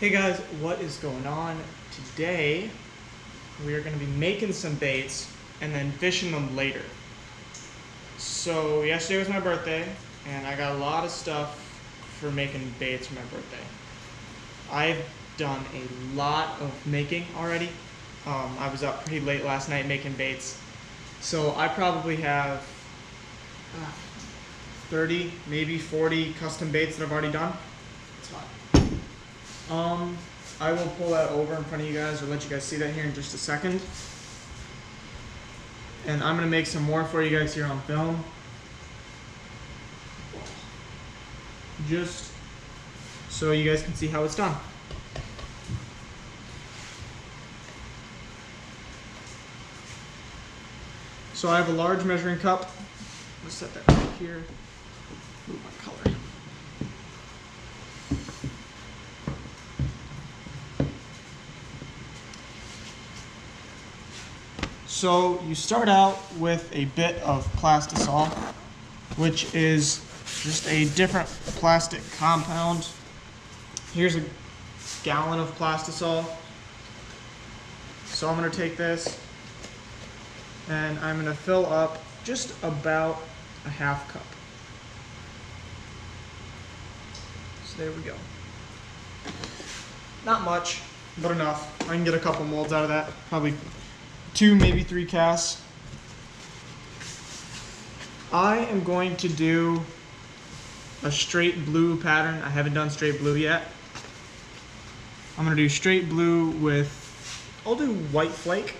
Hey guys, what is going on? Today we are going to be making some baits and then fishing them later. So yesterday was my birthday and I got a lot of stuff for making baits for my birthday. I've done a lot of making already. I was up pretty late last night making baits. So I probably have 30, maybe 40 custom baits that I've already done. It's hot. I will pull that over in front of you guys or let you guys see that here in just a second. And I'm going to make some more for you guys here on film. Just so you guys can see how it's done. So I have a large measuring cup. I'm going to set that right here. Move my color. So you start out with a bit of Plastisol, which is just a different plastic compound. Here's a gallon of Plastisol. So I'm going to take this and I'm going to fill up just about a half cup. So there we go. Not much, but enough. I can get a couple molds out of that, probably 2, maybe 3 casts. I am going to do a straight blue pattern. I haven't done straight blue yet. I'm going to do straight blue with, I'll do white flake.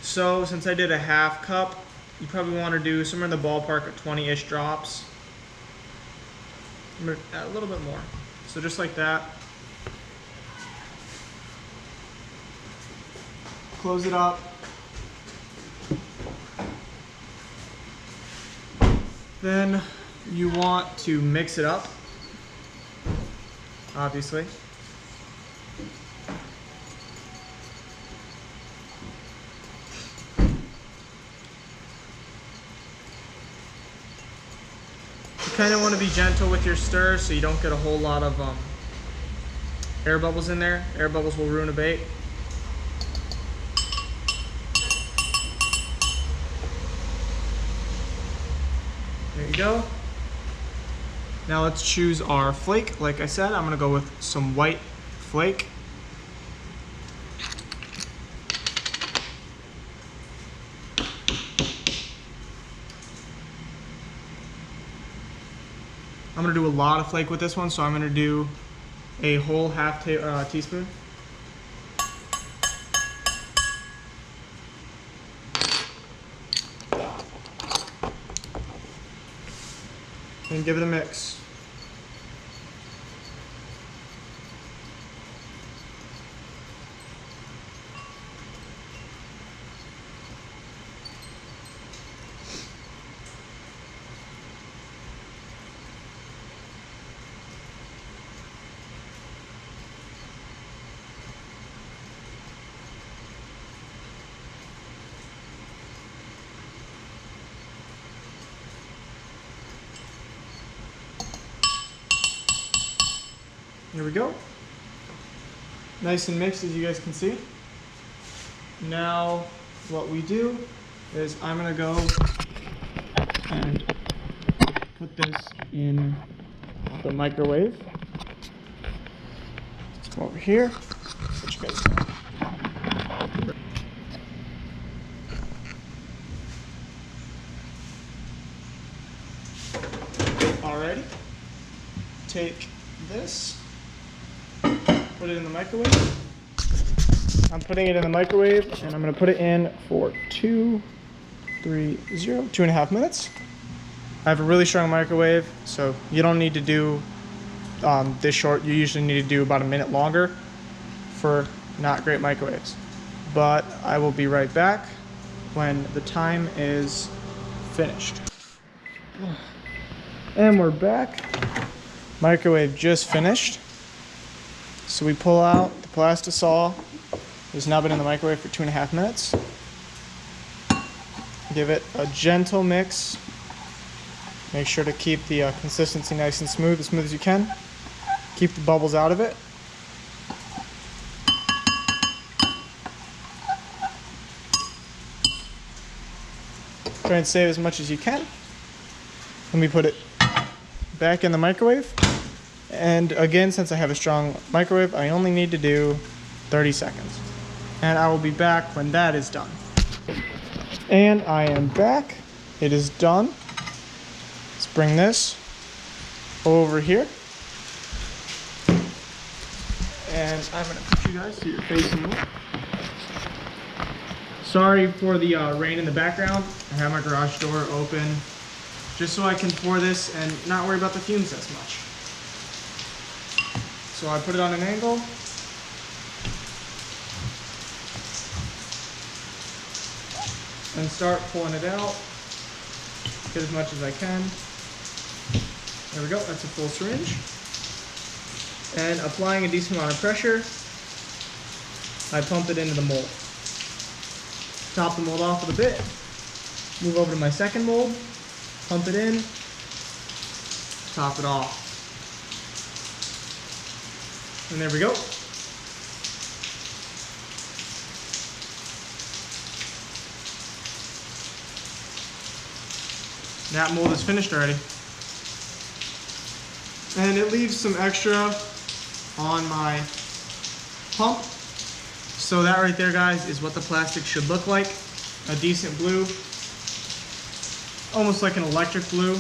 So since I did a half cup, you probably want to do somewhere in the ballpark of 20-ish drops. I'm going to add a little bit more. So just like that. Close it up. Then you want to mix it up, obviously. You kind of want to be gentle with your stir so you don't get a whole lot of air bubbles in there. Air bubbles will ruin a bait. There you go. Now let's choose our flake. Like I said, I'm going to go with some white flake. I'm going to do a lot of flake with this one, so I'm going to do a whole half teaspoon. And give it a mix. Here we go. Nice and mixed, as you guys can see. Now what we do is I'm going to go and put this in the microwave. Let's come over here. Let you guys know. Alrighty. Take this. Put it in the microwave. I'm putting it in the microwave and I'm going to put it in for 2.5 minutes. I have a really strong microwave, so you don't need to do this short. You usually need to do about a minute longer for not great microwaves. But I will be right back when the time is finished. And we're back. Microwave just finished. So we pull out the Plastisol. It's now been in the microwave for 2.5 minutes. Give it a gentle mix. Make sure to keep the consistency nice and smooth as you can. Keep the bubbles out of it. Try and save as much as you can. Let me put it back in the microwave. And again, since I have a strong microwave, I only need to do 30 seconds. And I will be back when that is done. And I am back. It is done. Let's bring this over here. And I'm gonna put you guys so you're facing me. Sorry for the rain in the background. I have my garage door open just so I can pour this and not worry about the fumes as much. So I put it on an angle. And start pulling it out. Get as much as I can. There we go, that's a full syringe. And applying a decent amount of pressure, I pump it into the mold. Top the mold off with a bit. Move over to my second mold, pump it in, top it off. And there we go. That mold is finished already. And it leaves some extra on my pump. So that right there, guys, is what the plastic should look like. A decent blue. Almost like an electric blue.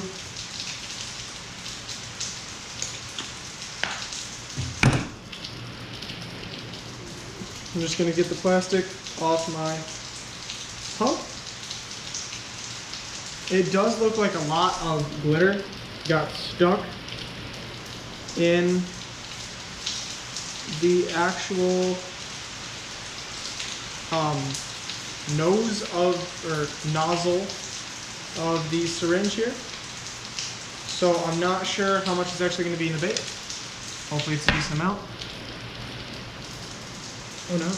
I'm just going to get the plastic off my pump. It does look like a lot of glitter got stuck in the actual nose of, or nozzle of the syringe here. So I'm not sure how much is actually going to be in the bait. Hopefully it's a decent amount. Oh no.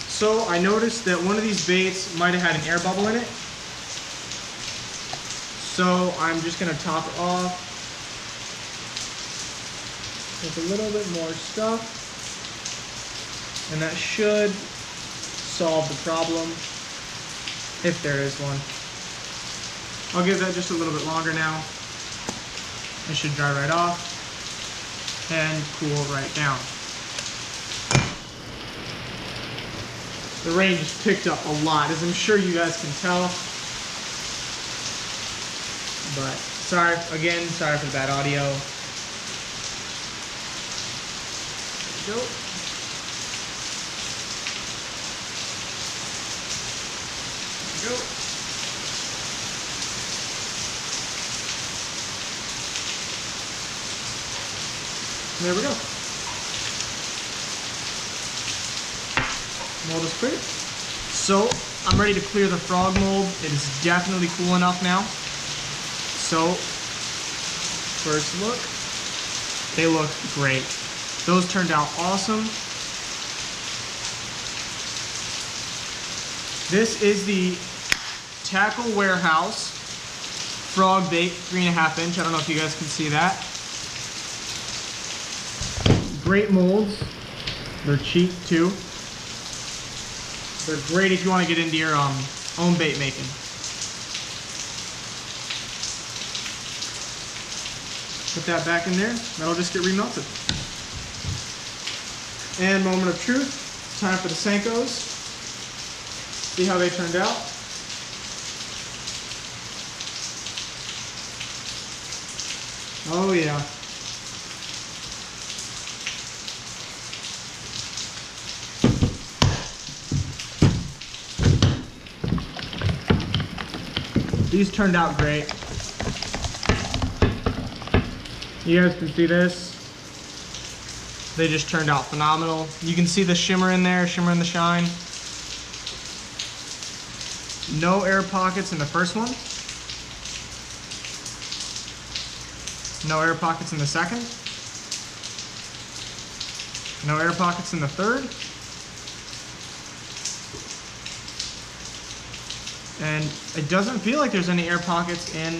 So I noticed that one of these baits might have had an air bubble in it. So I'm just going to top it off with a little bit more stuff. And that should solve the problem, if there is one. I'll give that just a little bit longer now. It should dry right off and cool right down. The rain just picked up a lot, as I'm sure you guys can tell. But sorry for the bad audio. There we go. Go. There we go. Mold is clear. So I'm ready to clear the frog mold. It is definitely cool enough now. So first look, they look great. Those turned out awesome. This is the Tackle Warehouse frog bait, 3.5 inch. I don't know if you guys can see that. Great molds. They're cheap too. They're great if you want to get into your own bait making. Put that back in there. That'll just get remelted. And moment of truth. Time for the Senkos. See how they turned out. Oh yeah. These turned out great. You guys can see this. They just turned out phenomenal. You can see the shimmer in there, shimmer in the shine. No air pockets in the first one. No air pockets in the second. No air pockets in the third. And it doesn't feel like there's any air pockets in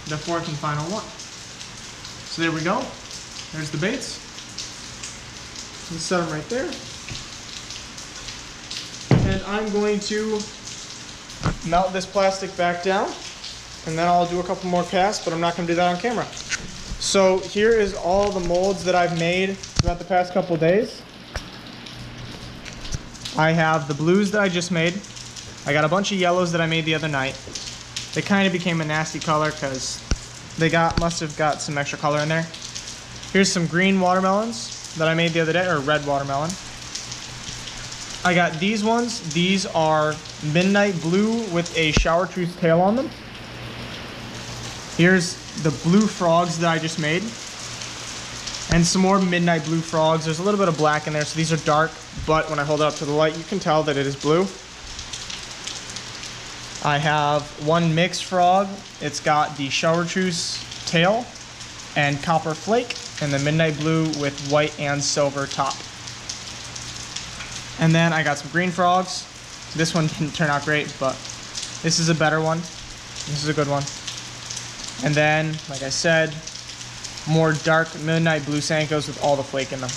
the fourth and final one. So there we go. There's the baits. Let's set them right there. And I'm going to melt this plastic back down, and then I'll do a couple more casts, but I'm not gonna do that on camera. So here is all the molds that I've made throughout the past couple days. I have the blues that I just made. I got a bunch of yellows that I made the other night. They kind of became a nasty color because they must have got some extra color in there. Here's some green watermelons that I made the other day, or red watermelon. I got these ones. These are Midnight Blue with a Shower-Truth tail on them. Here's the blue frogs that I just made. And some more Midnight Blue frogs. There's a little bit of black in there, so these are dark, but when I hold it up to the light, you can tell that it is blue. I have one mixed frog. It's got the Shower-Truth tail and copper flake, and the Midnight Blue with white and silver top. And then I got some green frogs. This one didn't turn out great, but this is a better one. This is a good one. And then, like I said, more dark Midnight Blue Senkos with all the flake in them.